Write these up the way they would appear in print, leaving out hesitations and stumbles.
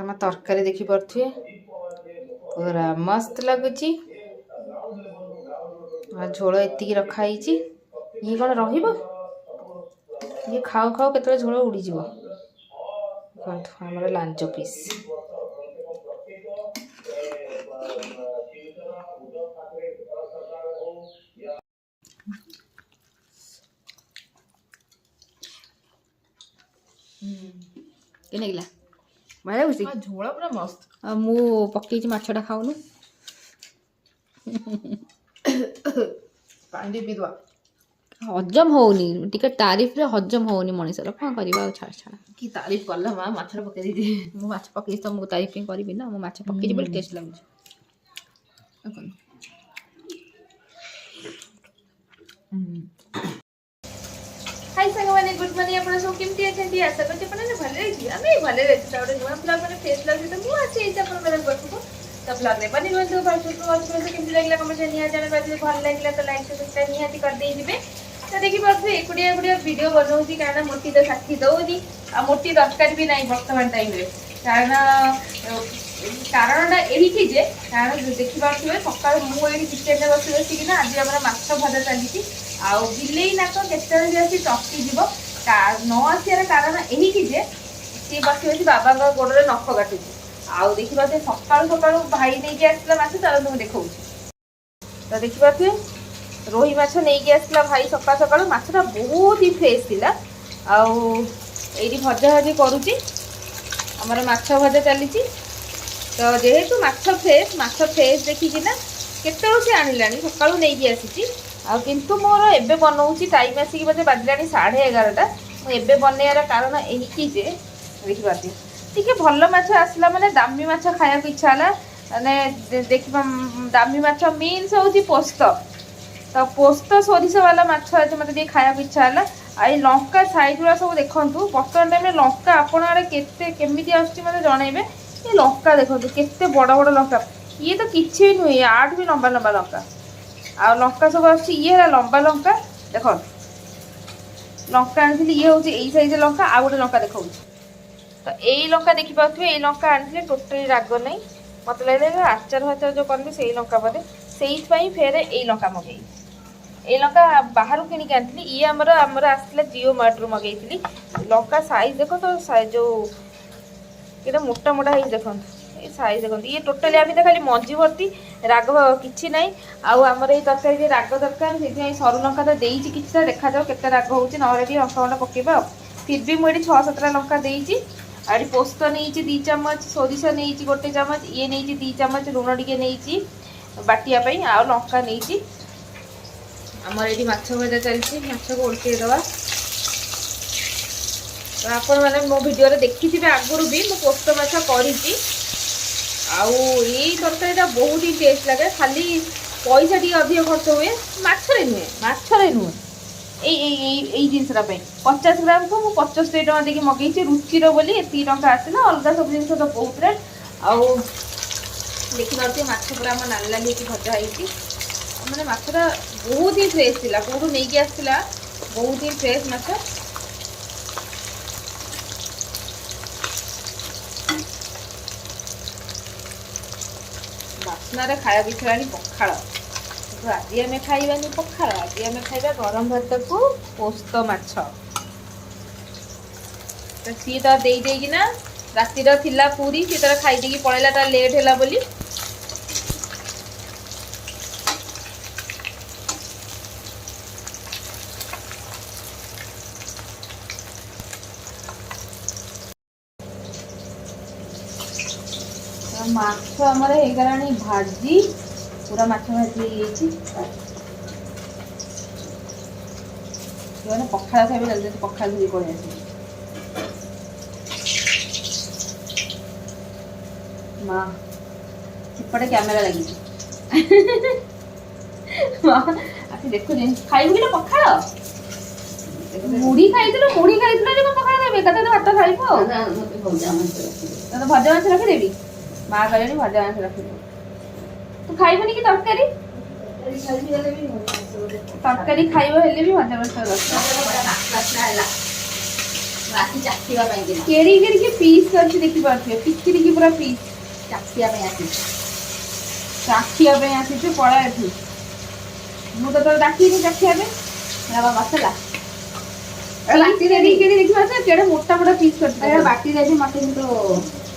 ଆମ ତରକାରୀ ଦେଖିପାରୁଥିବେ ପୁରା ମସ୍ତ ଲାଗୁଛି। ଆଉ ଝୋଳ ଏତିକି ରଖା ହେଇଛି। ଇଏ କ'ଣ ରହିବ? ଇଏ ଖାଉ ଖାଉ କେତେବେଳେ ଝୋଳ ଉଡ଼ିଯିବ। ଦେଖନ୍ତୁ ଆମର ଲାଞ୍ଜ ପିସ୍। କେ ଲାଗିଲା? ଭଲ ଲାଗୁଛି? ଝୋଳ ପୁରା ମସ୍ତ। ଆଉ ମୁଁ ପକେଇଛି ମାଛଟା ଖାଉନୁ। ପାଣି ଟିକେ ପିଇଦବା। ହଜମ ହଉନି, ଟିକେ ତାରିଫରେ ହଜମ ହଉନି ମଣିଷର। କ'ଣ କରିବା ଆଉ? ଛାଡ଼। କି ତାରିଫ କଲା ମା, ମାଛଟା ପକେଇ ଦେଇଛି। ମୁଁ ମାଛ ପକେଇଛି ତ ମୁଁ ତାରିଫ ହିଁ କରିବି ନା। ମୁଁ ମାଛ ପକେଇଛି ବୋଲି ଟେଷ୍ଟ ଲାଗୁଛି। ହାଇ ସାଙ୍ଗମାନେ, ଗୁଡ୍ ମର୍ଣ୍ଣିଂ। ଆପଣ ସବୁ କେମିତି ଅଛନ୍ତି? ଆଶା କରୁଛି ଆପଣ ଭଲରେ ଅଛି। ଆମେ ଭଲରେ ଅଛୁ। ତାପରେ ନୂଆ ବ୍ଲଗ୍ ମାନେ ଫେସ୍ ବ୍ଲଗ୍ ସହିତ ମୁଁ ଅଛି ଏଇଠି ଆପଣଙ୍କର ପାଖକୁ। ତ ବ୍ଲଗ୍ ରେ ବନି ରୁହନ୍ତୁ, କେମିତି ଲାଗିଲା କମେଣ୍ଟ ନିହାତି ଜାଣିବା। ଯଦି ଭଲ ଲାଗିଲା ତ ଲାଇକ୍ ସବସ୍କ୍ରାଇବ୍ ନିହାତି କରିଦେଇଯିବେ। ତ ଦେଖିପାରୁଥିବେ ଏକୁଟିଆ ଭିଡ଼ିଓ ବନଉଛି, କାରଣ ମୋଟି ତ ସାଥି ଦଉନି। ଆଉ ମୋଟି ଦରକାର ବି ନାହିଁ ବର୍ତ୍ତମାନ ଟାଇମ୍ରେ। କାରଣଟା ଏହିକି ଯେ, କାରଣ ଦେଖିପାରୁଥିବେ ସକାଳୁ ମୁଁ ଏଇଠି କିଚେନ୍ରେ ବସିକିନା ଆଜି ଆମର ମାଛ ଭଜା ଚାଲିଛି। ଆଉ ବିଲେଇ ନାକ କେତେବେଳେ ବି ଆସି ଟପିଯିବ। ନ ଆସିବାର କାରଣ ଏହିକି ଯେ ସିଏ ବସି ବାବାଙ୍କ ଗୋଡ଼ରେ ନଖ କାଟୁଛି। ଆଉ ଦେଖିପାରୁଥିବେ ସକାଳୁ ଭାଇ ନେଇକି ଆସିଥିଲା ମାଛ, ତାର ମୁଁ ଦେଖଉଛି। ତ ଦେଖିପାରୁଥିବେ ରୋହି ମାଛ ନେଇକି ଆସିଥିଲା ଭାଇ ସକାଳୁ। ମାଛଟା ବହୁତ ହି ଫ୍ରେଶ୍ ଥିଲା। ଆଉ ଏଇଠି ଭଜାଭଜି କରୁଛି, ଆମର ମାଛ ଭଜା ଚାଲିଛି। ତ ଯେହେତୁ ମାଛ ଫ୍ରେଶ୍ ଦେଖିକିନା କେତେବେଳୁ ସେ ଆଣିଲାଣି, ସକାଳୁ ନେଇକି ଆସିଛି। ଆଉ କିନ୍ତୁ ମୋର ଏବେ ବନଉଛି, ଟାଇମ୍ ଆସିକି ବୋଧେ ବାଜିଲାଣି 11:30। ମୁଁ ଏବେ ବନେଇବାର କାରଣ ଏହିକି ଯେ ଦେଖିପାରୁଛି ଟିକେ ଭଲ ମାଛ ଆସିଲା ମାନେ ଦାମୀ ମାଛ ଖାଇବାକୁ ଇଚ୍ଛା ହେଲା। ମାନେ ଦେଖିବା ଦାମୀ ମାଛ ମିନ୍ସ ହେଉଛି ପୋସ୍ତ। ତ ପୋସ୍ତ ସୋରିଷ ବାଲା ମାଛ ଆଜି ମୋତେ ଟିକେ ଖାଇବାକୁ ଇଚ୍ଛା ହେଲା। ଆଉ ଏଇ ଲଙ୍କା ସାଇଜ୍ ଗୁଡ଼ା ସବୁ ଦେଖନ୍ତୁ। ବର୍ତ୍ତମାନ ଟାଇମ୍ରେ ଲଙ୍କା ଆପଣ ଆଡ଼େ କେମିତି ଆସୁଛି ମୋତେ ଜଣେଇବେ। ଏ ଲଙ୍କା ଦେଖନ୍ତୁ କେତେ ବଡ଼ ଲଙ୍କା। ଇଏ ତ କିଛି ବି ନୁହେଁ, ଆଠୁ ବି ଲମ୍ବା ଲଙ୍କା। ଆଉ ଲଙ୍କା ସବୁ ଆସୁଛି। ଇଏ ହେଲା ଲମ୍ବା ଲଙ୍କା। ଦେଖନ୍ତୁ ଲଙ୍କା ଆଣିଥିଲି, ଇଏ ହେଉଛି ଏଇ ସାଇଜ୍ ଲଙ୍କା। ଆଉ ଗୋଟେ ଲଙ୍କା ଦେଖାଉଛି। ତ ଏଇ ଲଙ୍କା ଦେଖିପାରୁଥିବେ, ଏଇ ଲଙ୍କା ଆଣିଥିଲେ ଟୋଟାଲି ରାଗ ନାହିଁ। ମୋତେ ଲାଗିଲା ଆଚାର ଯେଉଁ କରନ୍ତି ସେଇ ଲଙ୍କା ବୋଧେ, ସେଇଥିପାଇଁ ଫେରେ ଏଇ ଲଙ୍କା ମଗେଇଲି। ଏଇ ଲଙ୍କା ବାହାରୁ କିଣିକି ଆଣିଥିଲି। ଇଏ ଆମର ଆସିଥିଲା ଜିଓ ମାର୍ଟରୁ ମଗେଇଥିଲି। ଲଙ୍କା ସାଇଜ୍ ଦେଖ ତ, ଯେଉଁ ଏଇଟା ମୋଟା ହେଇଛି ଦେଖନ୍ତୁ। ଏଇ ସାଇଜ୍ ଦେଖନ୍ତୁ। ଇଏ ଟୋଟାଲି ଆମେ ତ ଖାଲି ମଞ୍ଜି ଭର୍ତ୍ତି, ରାଗ କିଛି ନାହିଁ। ଆଉ ଆମର ଏଇ ତରକାରୀ ଯେ ରାଗ ଦରକାର, ସେଥିପାଇଁ ସରୁ ଲଙ୍କା ତ ଦେଇଛି କିଛିଟା। ଦେଖାଯାଉ କେତେ ରାଗ ହେଉଛି, ନହେଲେ ଟିକେ ଲଙ୍କା ପକେଇବା ଆଉ। ଫିର୍ ବି ମୁଁ ଏଠି 6-7ଟା ଲଙ୍କା ଦେଇଛି। ଆଉ ଏଠି ପୋସ୍ତ ନେଇଛି 2 ଚାମଚ, ସୋରିଷ ନେଇଛି 1 ଚାମଚ, ଇଏ ନେଇଛି 2 ଚାମଚ, ଲୁଣ ଟିକେ ନେଇଛି ବାଟିବା ପାଇଁ, ଆଉ ଲଙ୍କା ନେଇଛି। ଆମର ଏଠି ମାଛ ଭଜା ଚାଲିଛି, ମାଛକୁ ଓଲଟେଇ ଦେବା। ତ ଆପଣମାନେ ମୋ ଭିଡ଼ିଓରେ ଦେଖିଥିବେ ଆଗରୁ ବି ମୁଁ ପୋସ୍ତ ମାଛ କରିଛି। ଆଉ ଏଇ ତରକାରୀଟା ବହୁତ ହିଁ ଟେଷ୍ଟ ଲାଗେ। ଖାଲି ପଇସା ଟିକେ ଅଧିକ ଖର୍ଚ୍ଚ ହୁଏ, ମାଛରେ ନୁହେଁ। ଏଇ ଜିନିଷଟା ପାଇଁ 50 ଗ୍ରାମକୁ ମୁଁ 75 ଟଙ୍କା ଦେଇକି ମଗେଇଛି। ରୁଚିର ବୋଲି ଏତିକି ଟଙ୍କା ଆସିଲା। ଅଲଗା ସବୁ ଜିନିଷ ତ ବହୁତ ରେଟ୍। ଆଉ ଦେଖିପାରୁଥିବେ ମାଛ ପୁରା ଆମ ନାଲି ହେଇକି ଭଜା ହେଇଛି। ମାନେ ମାଛଟା ବହୁତ ହିଁ ଫ୍ରେଶ୍ ଥିଲା। କେଉଁଠୁ ନେଇକି ଆସିଥିଲା, ବହୁତ ହିଁ ଫ୍ରେଶ୍ ମାଛ। ବାସ୍ନାରେ ଖାଇବାକୁ ଇଚ୍ଛା ହେଲାଣି ପଖାଳ। କିନ୍ତୁ ଆଜି ଆମେ ଖାଇବାନି ପଖାଳ, ଆଜି ଆମେ ଖାଇବା ଗରମ ଭାତକୁ ପୋସ୍ତ ମାଛ। ତ ସିଏ ତ ଦେଇକିନା ରାତିର ଥିଲା ପୁରୀ, ସିଏ ତାର ଖାଇଦେଇକି ପଳେଇଲା, ତାର ଲେଟ୍ ହେଲା ବୋଲି। ମାଛ ଆମର ହେଇଗଲାଣି ଭାଜି, ପୁରା ମାଛ ଭାଜି ହେଇଯାଇଛି। ଯେଉଁମାନେ ପଖାଳ ଖାଇବେ ଜଲ୍ଦି ପଖାଳ ଧରି ପଳେଇ ଆସିବେ। ମା ସେପଟେ କ୍ୟାମେରା ଲାଗିଛି। ଆସି ଦେଖୁଛି ଖାଇବୁ କି ନା ପଖାଳ। ମୁଢି ଖାଇଥିଲୁ ଯେ ପଖାଳ ଖାଇବୁ, ଏକାଥରେ ଭାତ ଖାଇବୁ। ଆଉ ଭଜା ମାଛ ରଖିଦେବି। ମା କହିଲେଣି ଭଜା ମାଛ ରଖିଦେବି। ତୁ ଖାଇବୁନି କି ତରକାରୀ? ତରକାରୀ ଖାଇବ ହେଲେ ବି ଭଜା ମାଛ ଦରକାର। ରାତି ଚାଖିବା ପାଇଁ କିନା କେଡି କେଡିକି ପିସ୍ କରିଛି ଦେଖିପାରୁଥିବେ, ଟିକି ଟିକି ପୁରା ପିସ୍। ଚାଖିବା ପାଇଁ ଆସିଛି। ଚାଖିବା ପାଇଁ ଆସିଛୁ, ପଳା ଏଠୁ। ମୁଁ ତ ତୋର ଡାକିନି ଚାଖିବା ପାଇଁ। ଏଇଟା ମସଲା ବାଟି କେଡି କେଡି ଦେଖିପାରୁଛ, କେଡେ ମୋଟା ମୋଟା ପିସ୍ କରିଛି। ଏଇଟା ବାଟି ଦେଇଛି ମତେ କିନ୍ତୁ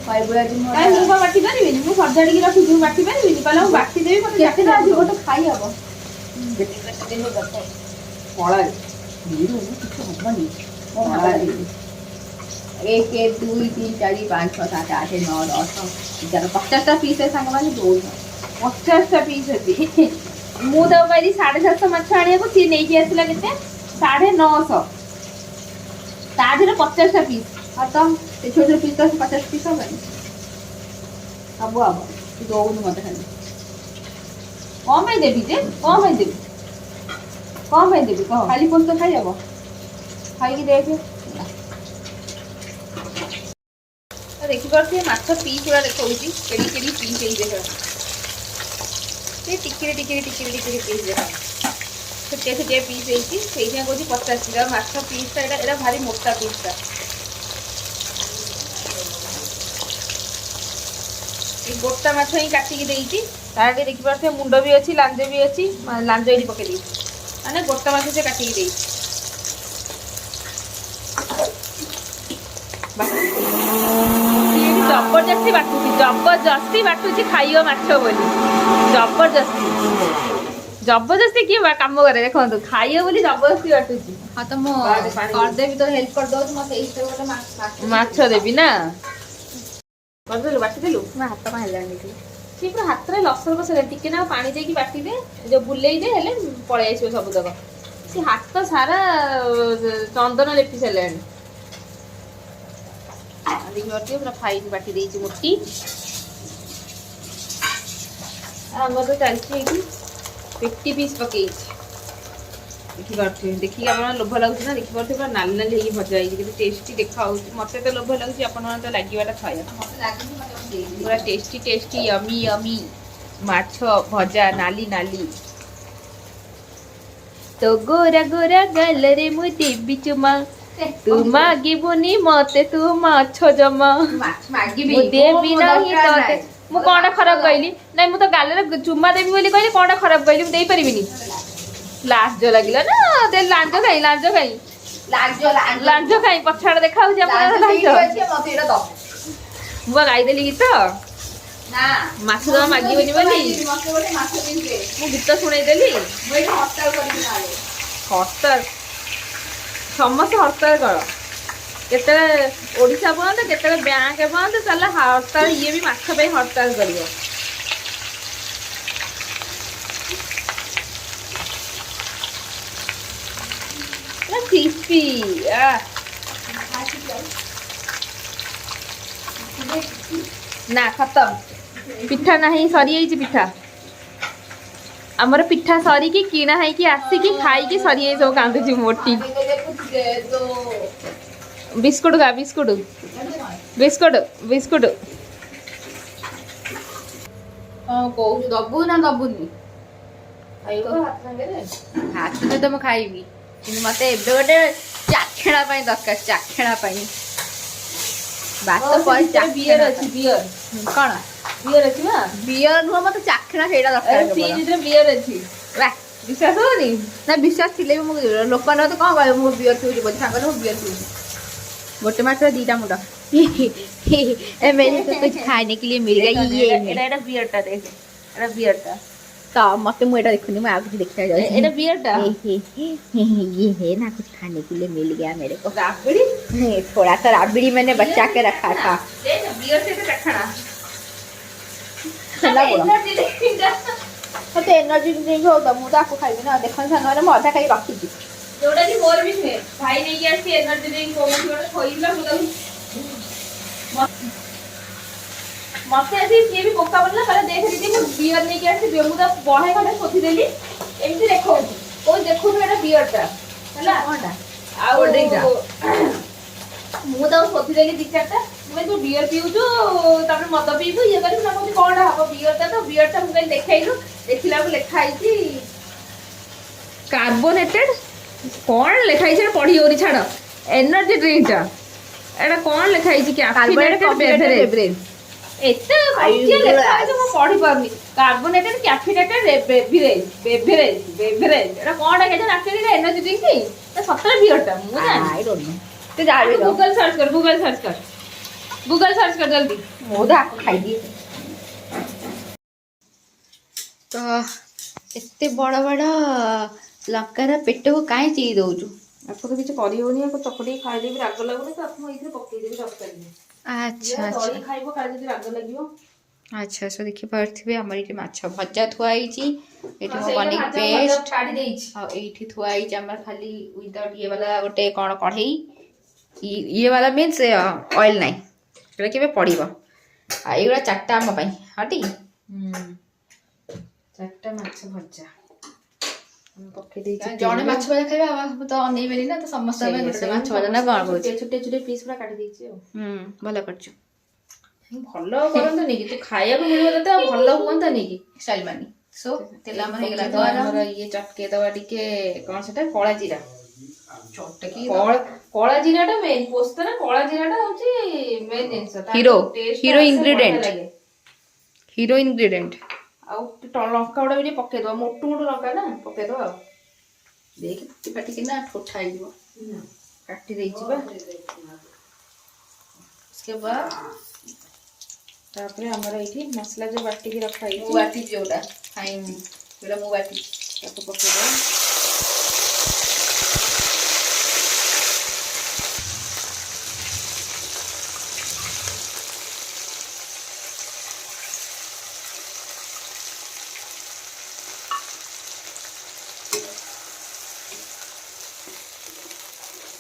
କହିବୁ ଆଜି ମୁଁ କାଇଁ ମୁଁ କଣ ବାଟି ପାରିବିନି? ମୁଁ ସଜାଡ଼ିକି ରଖିଛି, ମୁଁ ବାଟି ପାରିବିନି? କହିଲା ମୁଁ ବାଟି ଦେବି, ମତେ କେତେଟା ଚାଖିବା ଆଜି ଯିବ। ଗୋଟେ ଖାଇ ହବ ପଳା କିଛି ହବନି ଏକ ଦୁଇ ତିନି ଚାରି ପାଞ୍ଚ ଛଅ ସାତ ଆଠ ନଅ ଦଶ 50ଟା ପିସ୍ ସାଙ୍ଗମାନେ ଦଉଛ 50ଟା ପିସ୍ ଅଛି। ମୁଁ ତାକୁ କହିଲି 750 ମାଛ ଆଣିବାକୁ, ସିଏ ନେଇକି ଆସିଲା କେତେ 950। ତା ଦେହରେ 50ଟା ପିସ୍। ଆଉ ତ ସେ ଛୋଟ ଛୋଟ ପିସ୍ ତ 50 ପିସ୍ ହବନି ସବୁ ହବ ତୁ ଦଉନୁ ମତେ ଖାଲି କଣ ପାଇଁ ଦେବି ଯେ? କଣ ପାଇଁ ଦେବି? କଣ ପାଇଁ ଦେବି କହ? ଖାଲି ପୋସ୍ତ ଖାଇ ହବ ଖାଇକି ଦେଖେ। ଦେଖିପାରୁଥିବେ ମାଛ ପିସ୍ ଗୁଡ଼ା ଦେଖାଉଛି, କେଡି କେଡି ପିସ୍ ହେଇ ଦେଖ। ସେ ଟିକିରି ଟିକିରି ଟିକିରି ଟିକିରି ପିସ୍ ଦେଖ, ଛୋଟିଆ ଛୋଟିଆ ପିସ୍ ହେଇଛି। ସେଇଥିପାଇଁ କହୁଛି 50 ଟଙ୍କା ମାଛ ପିସ୍ଟା। ଏଇଟା ଭାରି ମୋଟା ପିସ୍ଟା। এই ଗୋଟା ମାଛ ହିଁ କାଟିକି ଦେଇଛି। ତାର ଟିକେ ଦେଖିପାରୁଥିବେ ମୁଣ୍ଡ ବି ଅଛି, ଲାଞ୍ଜ ବି ଅଛି। ଲାଞ୍ଜ ଏଠି ପକେଇ ଦେଇଛି, ମାନେ ଗୋଟା ମାଛ ସେ କାଟିକି ଦେଇଛି। ଜବରଦସ୍ତି ବାଟୁଛି, ଜବରଦସ୍ତି ବାଟୁଛି ଖାଇବ ମାଛ ବୋଲି। ଜବରଦସ୍ତି ଜବରଦସ୍ତି କିଏ କାମ କରେ ଦେଖନ୍ତୁ, ଖାଇବ ବୋଲି ଜବରଦସ୍ତି ବାଟୁଛି। ହଁ ତ ମୁଁ କରିଦେବି ତୋର ହେଲ୍ପ କରିଦଉଛି ମତେ ଏଇ ଗୋଟେ ମାଛ ଦେବି ନା, କରିଦେଲୁ ବାଟିଦେଲୁ। ମୋ ହାତ କଣ ହେଲାନି ଟିକେ ସିଏ ପୁରା ହାତରେ ଲସର ବସେଇଲେ, ଟିକେ ନା ପାଣି ଦେଇକି ବାଟିଲେ, ଯୋଉ ବୁଲେଇ ଦେ ହେଲେ ପଳେଇ ଆସିବ ସବୁତକ। ସେ ହାତ ସାରା ଚନ୍ଦନ ଲେପି ସାରିଲାଣି। ଦେଖିପାରୁଥିବେ ପୁରା ଫାଇନ୍ ବାଟି ଦେଇଛି ମୋଟି। ଆମର ତ ଚାଲିଛି ଏଇଠି 50 ପିସ୍ ପକେଇଛି। ଦେଖିପାରୁଥିବେ, ଦେଖିକି ଆପଣ ଲୋଭ ଲାଗୁଛି ନା? ଦେଖିପାରୁଥିବେ ପୁରା ନାଲି ନାଲି ହେଇକି ଭଜା ହେଇଛି, କିନ୍ତୁ ଟେଷ୍ଟି ଦେଖା ହଉଛି। ମତେ ତ ଲୋଭ ଲାଗୁଛି, ଆପଣମାନେ ତ ଲାଗିବାଟା ଥୟ। ମତେ ଲାଗୁନି ମତେ ଦେଇଦିଅ ପୁରା ଟେଷ୍ଟି ଟେଷ୍ଟି ୟମି ୟମି ମାଛ ଭଜା, ନାଲି ନାଲି। तो गोरा गोरा गालरे मु देवी चुमा, तू मागिबुनी मते तू माछ जमा। ମାଗିବି ମୁଁ ଦେବି ନାହିଁ ଦରକାର ତତେ। ନାହିଁ। ମୁଁ କଣଟା ଖରାପ କହିଲି? ନାଇଁ ମୁଁ ତ ଗାଲରେ ଚୁମା ଦେବି ବୋଲି କହିଲି, କଣଟା ଖରାପ କହିଲି? ମୁଁ ଦେଇପାରିବିନି? ଲାଜ ଲାଗିଲା ନା? ଦେ ଲାଞ୍ଜ କାଇଁ, ଲାଞ୍ଜ କାଇଁ, ଲାଞ୍ଜ କାଇଁ? ପଛଆଡେ ଦେଖା ହଉଛି ଆପଣଙ୍କର ଲାଞ୍ଜ। ମତେ ଏଇଟା ଦବ ମୁଁ ବା ଗାଇଦେଲି ଗୀତ, ନା ମାଛ ଜମା ମାଗିବନି ବୋଲି। ମତେ ଗୋଟେ ମାଛ ପିସ୍ ଦେ ମୁଁ ଗୀତ ଶୁଣେଇଦେଲି। ମୁଁ ଏଇଠି ହରତାଳ କରିବି ନହେଲେ ହରତାଳ, ସମସ୍ତେ ହରତାଳ କର। କେତେବେଳେ ଓଡ଼ିଶା ବନ୍ଦ, କେତେବେଳେ ବ୍ୟାଙ୍କ ବନ୍ଦ, ତାହେଲେ ହରତାଳ। ଇଏ ବି ମାଛ ପାଇଁ ହରତାଳ କରିବ। କ୍ରିସ୍ପି ନା ଖତମ। ପିଠା ନାହିଁ, ସରିଯାଇଛି ପିଠା। ଆମର ପିଠା ସରିକି କିଣା ହେଇକି ଆସିକି ଖାଇକି ସରିଯାଇ ସବୁ କାନ୍ଦୁଛି ମୋଟି। ବିସ୍କୁଟ ଖା, ବିସ୍କୁଟ ବିସ୍କୁଟ ବିସ୍କୁଟ। କଣ କହୁଛୁ ଦବୁ ନା ଦବୁନି? ହାତରେ ତ ମୁଁ ଖାଇବି, କିନ୍ତୁ ମତେ ଏବେ ଗୋଟେ ଚାଖେଣା ପାଇଁ ଦରକାର, ଚାଖେଣା ପାଇଁ। ଭାତ ପରେ ବିୟର ଅଛି, ବିୟର। କଣ ବିୟର ଅଛି ନା? ବିୟର ନୁହଁ, ମତେ ଚାଖେଣା ସେଇଟା ଦରକାର। ଫ୍ରିଜରେ ବିୟର ଅଛି, ବିଶ୍ୱାସ ହଉନି? ना विश्वास थे भी लोक तो कौन कह मु बियर पीऊँ बोली सांग मु बियर पीऊँ गोटे मात्र 2टा मुंड मेरे को कुछ खाने के लिए मिल गई ये এটা বিয়ারটা দেখ, এটা বিয়ারটা। तो मत मुझे देखुनी मैं कुछ देखा जाए এটা বিয়ারটা। ये है ना कुछ खाने के लिए मिल गया मेरे को রাবড়ি, थोड़ा सा राबड़ी मैंने बचा के रखा था দেখ বিয়ার থেকে দেখানা। ହେଲା ବୋଳ। ଏନର୍ଜି ଡ୍ରିଙ୍କଟା मत एनर्जी ड्रिंक हो तो मुझे आपको खाइबी ना देख सामने मैं अधा खाई रखी ଯୋଉଟା କି ମୋର ବି ନୁହେଁ। ଭାଇ ନେଇକି ଆସିଛି ଏନର୍ଜି ଡ୍ରିଙ୍କ କୋଉଠି ଗୋଟେ ଥୋଇଲା, ମୁଁ ତାକୁ ମତେ ଆସି ସିଏ ବି ବୋକା ବନିଲା। କହିଲା ଦେଖ ଦିଦି ମୁଁ ବିୟର ନେଇକି ଆସିଛି, ମୁଁ ତ ବହେ ଖଣ୍ଡେ ଶୋଧିଦେଲି। ଏମିତି ଦେଖଉଛି, କୋଉ ଦେଖୁନୁ ଏଟା ବିୟରଟା ହେଲା କଣଟା ଆଉ କୋଲ୍ଡ ଡ୍ରିଙ୍କଟା। ମୁଁ ତାକୁ ଶୋଧିଦେଲି 2-4ଟା। ମୁଁ କହିଲି ତୁ ବିୟର ପିଉଛୁ, ତାପରେ ମଦ ପିଇବୁ, ଇଏ କରିବୁ ନା? କହୁଛି କଣଟା ହବ ବିୟରଟା? ତ ବିୟରଟା ମୁଁ କହିଲି ଦେଖେଇଲୁ, ଦେଖିଲାକୁ ଲେଖା ହେଇଛି କାର୍ବୋନେଟେଡ୍। କଣ ଲେଖା ହେଇଛି ପଢି ହଉନି, ଛାଡ। ଏନର୍ଜି ଡ୍ରିଙ୍କଟା ଏଟା କ'ଣ ଲେଖା ହେଇଛି କି Carbonated beverage. ଏତେ କଷ୍ଟିଆ ଲେଖା ହେଇଛି ମୁଁ ପଢି ପାରୁନି। କାର୍ବୋନେଟେଡ୍ କ୍ୟାଫିନେଟେଡ୍ ବେଭରେଜ ଏଟା କଣଟା କେଜାଣି ଆକ୍ଚୁଆଲି ଏନର୍ଜି ଡ୍ରିଙ୍କ କି ସତରେ ବିୟରଟା ମୁଁ ଜାଣିନି। I don't know. ତୁ ଜାଣିବି ଗୁଗଲ ସର୍ଚ୍ଚ କର ଜଲ୍ଦି। ମୁଁ ତ ଆକୁ ଖାଇଦିଏ। ତ ଏତେ ବଡ଼ ବଡ଼ ଲଙ୍କାର ପେଟକୁ କାହିଁ ଚିରି ଦଉଛୁ? ଆକୁ ତ କିଛି କରିହବନି, ଆକୁ ଚକଟିକି ଖାଇଦେବି, ରାଗ ଲାଗୁନି ତ ମୁଁ ଏଇଥିରେ ପକେଇଦେବି ତରକାରୀ। ଆଚ୍ଛା ଦଳି ଖାଇବ କାଳେ ଯଦି ରାଗ ଲାଗିବ। ଆଚ୍ଛା ସो ଦେଖିପାରୁଥିବେ ଆମର ଏଇଠି ମାଛ ଭଜା ଥୁଆ ହେଇଛି, ଏଇଠି ମୋ ସେଇଟା ପନିର ଭାଜା ପେଷ୍ଟ, କାଢି ଦେଇଛି। ଆଉ ଏଇଠି ଥୁଆ ହେଇଛି ଆମର ଖାଲି ୱିଦାଉଟ୍ ଇଏ ବାଲା ଗୋଟେ କ'ଣ କଢ଼େଇ, ଇଏ ବାଲା ମିନ୍ସ ଅଏଲ୍ ନାହିଁ, ସେଟା କେବେ ପଡ଼ିବ। ଆଉ ଏଇଗୁଡ଼ା 4ଟା ଆମ ପାଇଁ ହଟି। 4ଟା ମାଛ ଭଜା ପକେଇ ଦେଇଛି। ଜଣେ ମାଛ ଭଜା ଖାଇବା ମୁଁ ତ ଅନେଇବେନି ନା, ତ ସମସ୍ତଙ୍କ ପାଇଁ ଗୋଟେ ମାଛ ଭଜା ନା କ'ଣ କହୁଛି? ଛୋଟିଆ ପିସ୍ ପୁରା କାଟି ଦେଇଛି ଆଉ। ଭଲ କରିଛୁ। ଭଲ କରନ୍ତନି କି, ତୁ ଖାଇବାକୁ ମିଳିବ ତତେ, ଆଉ ଭଲ ହୁଅନ୍ତାନି କି ଷ୍ଟାଇଲ ମାନି। ସୋ ତେଲ ଆମର ହେଇଗଲା ଆମର ଇଏ ଚଟକେଇ ଦବା ଟିକେ, କ'ଣ ସେଟା କଳା ଜିରା। ଚଟକି କଳା ଜିରାଟା ମେନ୍, ପୋସ୍ତରେ କଳା ଜିରାଟା ହଉଛି ମେନ୍ ଜିନିଷ। Hero ingredient. ଆଉ ଲଙ୍କା ଗୁଡା ବି ଟିକେ ପକେଇଦବା, ମୋଟୁ ଲଙ୍କା ନା ପକେଇଦବା ଆଉ। ଦେଇକି ଫୁଟି ଫାଟିକିନା ଠୋଠା ହେଇଯିବ। କାଟି ଦେଇଛି ବା। ତାପରେ ଆମର ଏଇଠି ମସଲା ଯୋଉ ବାଟିକି ରଖା ହେଇଛି, ମୁଁ ବାଟିଛି ଯୋଉଟା ଖାଇନି, ଯୋଉଟା ମୁଁ ବାଟିଛି ତାକୁ ପକେଇଦବା।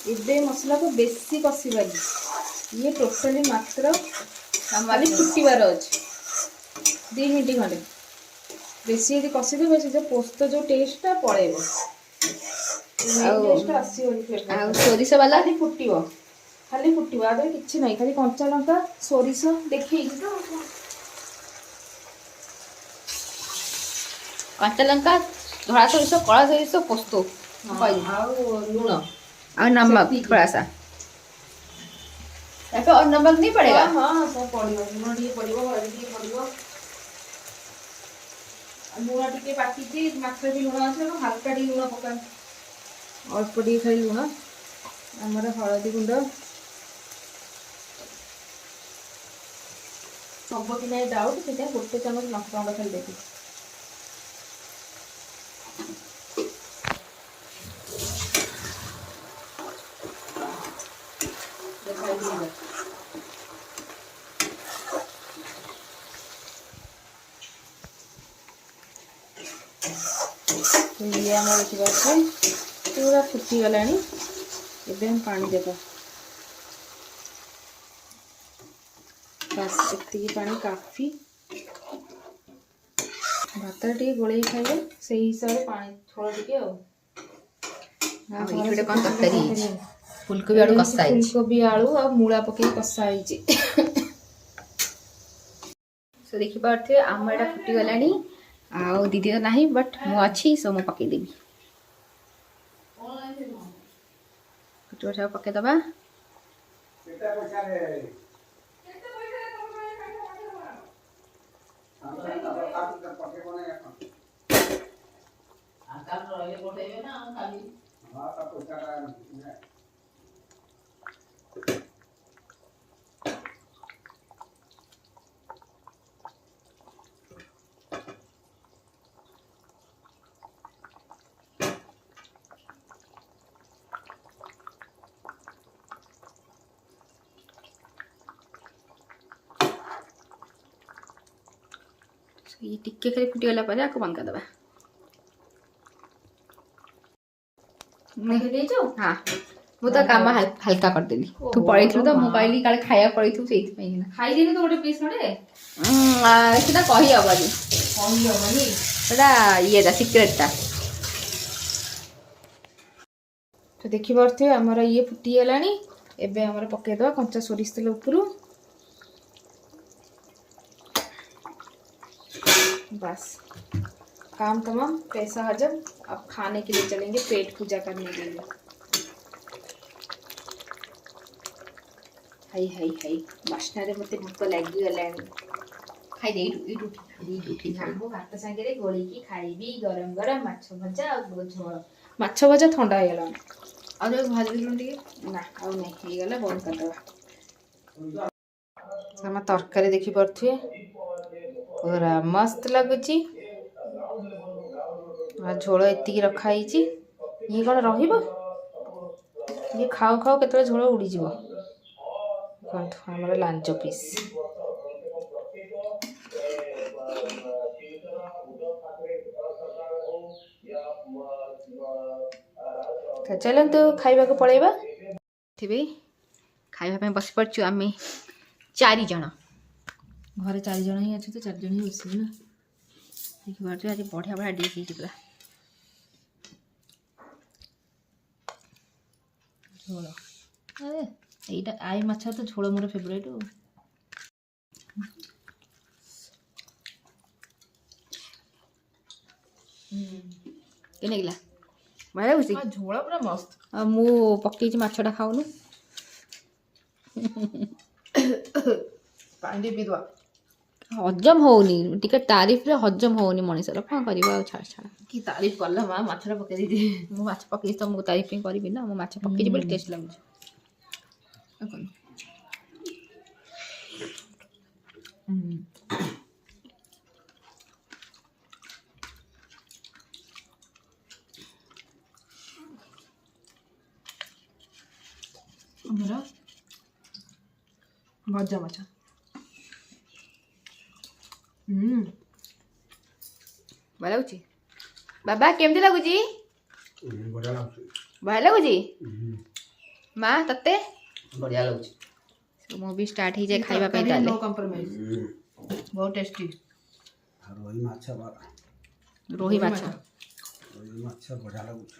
ଏବେ ମସଲାକୁ ବେଶୀ କଷିବାନି, ଇଏ ଟୋଟାଲି ମାତ୍ର ଖାଲି ଫୁଟିବାର ଅଛି 2 ମିନିଟ୍ ଖଣ୍ଡେ। ବେଶୀ ଯଦି କଷିଦେବେ ସେ ଯୋଉ ପୋସ୍ତ ଯୋଉ ଟେଷ୍ଟଟା ପଳେଇବ, ଆଉ ସୋରିଷ ବାଲା ଖାଲି ଫୁଟିବ ଆଉ କିଛି ନାହିଁ, ଖାଲି କଞ୍ଚା ଲଙ୍କା ସୋରିଷ ଦେଖେଇକି ତ। କଞ୍ଚା ଲଙ୍କା, ଧଳା ସୋରିଷ, କଳା ସୋରିଷ, ପୋସ୍ତ ଆଉ ଲୁଣ और नमक थोड़ा सा, या फिर और नमक नहीं पड़ेगा? हाँ सब पड़िବ, ଲୁଣ ଟିକେ ପଡ଼ିବ, ହଳଦୀ ଟିକେ ପଡ଼ିବ। ଲୁଣ ଟିକେ ବାଟିଛି, ମାଛରେ ବି ଲୁଣ ଅଛି, ହାଲକା ଟିକେ ଲୁଣ ପକା, ଅଳ୍ପ ଟିକେ ଖାଲି ଲୁଣ। ଆମର ହଳଦୀ ଗୁଣ୍ଡ ହବ କି ନାହିଁ ଡାଉଟ୍, ସେଥିପାଇଁ 1 ଚାମଚ ଲଙ୍କା ଗୁଣ୍ଡ ଖାଲି ଦେବି। ଇଏ ଆମର ଦେଖିପାରୁଛେ ପୁରା ଫୁଟିଗଲାଣି। ଏବେ ଆମେ ପାଣି ଦେବା, ବାସ୍ ଏତିକି ପାଣି କାଫି। ଭାତରେ ଟିକେ ଗୋଳେଇ ଖାଇବେ, ସେଇ ହିସାବରେ ପାଣି ଥୋଳ ଟିକେ ଆଉ। ଗୋଟେ କ'ଣ ତରକାରୀ ହେଇଛି, ଫୁଲକୋବି ଆଳୁ କଷା ହେଇଛି। ଫୁଲକୋବି ଆଳୁ ଆଉ ମୂଳା ପକେଇ କଷା ହେଇଛି। ସୋ ଦେଖିପାରୁଥିବେ ଆମର ଏଇଟା ଫୁଟିଗଲାଣି, ଆଉ ଦିଦି ତ ନାହିଁ ବଟ୍ ମୁଁ ଅଛି, ସୋ ମୁଁ ପକେଇଦେବି। ପକେଇଦବା। ये टिके खाली फुटीगला पर आपको बंद करदे। हाँ मुझे काम हल्का करदेली तू पड़ी तो मुझे कहली काले खाया पड़ी से खाई देनी तो गोटे पीस नडे सेटा कही हबनी सेटा ये सिक्रेट टा तो देखि पारथे हमर ये फुटी गलानी। एबे हमर पके दवा कंचा सोरिष तेल ऊपर बस काम तमाम पैसा हजम। अब खाने के लिए चलेंगे पेट पूजा करने के लिए। ହାଇ ହାଇ ହାଇ ବାସ୍ନାରେ ମୋତେ ଭୋକ ଲାଗିଗଲାଣି। ଖାଇଦେ ଏଇଠୁ ଉଠି ମୁଁ ଭାତ ସାଙ୍ଗରେ ଗୋଳିକି ଖାଇବି ଗରମ ଗରମ ମାଛ ଭଜା ଆଉ ଝୋଳ। ମାଛ ଭଜା ଥଣ୍ଡା ହେଇଗଲାଣି। ଆଉ ଯୋଉ ଭାଜି ଦେଲୁ ଟିକେ। ନା ଆଉ ନାହିଁ, ହେଇଗଲା ବନ୍ଦ କରିଦେବା। ଆମ ତରକାରୀ ଦେଖିପାରୁଥିବେ ପୁରା ମସ୍ତ ଲାଗୁଛି। ଆଉ ଝୋଳ ଏତିକି ରଖା ହେଇଛି। ଇଏ କ'ଣ ରହିବ? ଇଏ ଖାଉ ଖାଉ କେତେବେଳେ ଝୋଳ ଉଡ଼ିଯିବ। ଦେଖନ୍ତୁ ଆମର ଲାଞ୍ଜ ପିସ୍। ଚାଲନ୍ତୁ ଖାଇବାକୁ ପଳେଇବା। ଥିବେ ଖାଇବା ପାଇଁ ବସି ପଡ଼ିଛୁ ଆମେ 4 ଜଣ। ଘରେ 4 ଜଣ ହିଁ ଅଛୁ ତ 4 ଜଣ ହିଁ ବସିବୁ ନା। ଦେଖିପାରୁଛୁ ଆଜି ବଢ଼ିଆ ବଢ଼ିଆ ଡିସ୍ ହେଇଛି ପୁରା। ଝୋଳ ଏଇଟା ଆଇ ମାଛ ତ ଝୋଳ ମୋର ଫେବରାଇଟ୍। କେମିତି ଲାଗିଲା? ଭଲ ଲାଗୁଛି? ଝୋଳ ପୁରା ମସ୍ତ। ଆଉ ମୁଁ ପକେଇଛି ମାଛଟା ଖାଉନୁ। ପାଣି ଟିକେ ପିଇଦବା। ହଜମ ହଉନି, ଟିକେ ତାରିଫରେ ହଜମ ହଉନି ମଣିଷର, କ'ଣ କରିବା ଆଉ। ଛାଡ଼ କି ତାରିଫ କଲା ମା, ମାଛଟା ପକେଇ ଦେଇଛି। ମୁଁ ମାଛ ପକେଇଛି ତ ମୁଁ ତାରିଫ ହିଁ କରିବି ନା। ମୁଁ ମାଛ ପକେଇଛି ବୋଲି ଟେଷ୍ଟ ଲାଗୁଛି। ଆମର ଭଜା ମାଛ। ଭଲ ଲାଗୁଛି? ବାବା କେମିତି ଲାଗୁଛି? ଭଲ ଲାଗୁଛି? ମା ତତେ? ବଢ଼ିଆ ଲାଗୁଛି। ମୁଁ ବି ଷ୍ଟାର୍ଟ ହେଇଯାଏ ଖାଇବା ପାଇଁ ତାହେଲେ। No compromise. ବହୁତ ଟେଷ୍ଟି। ରୋହି ମାଛ ବଢ଼ିଆ ଲାଗୁଛି।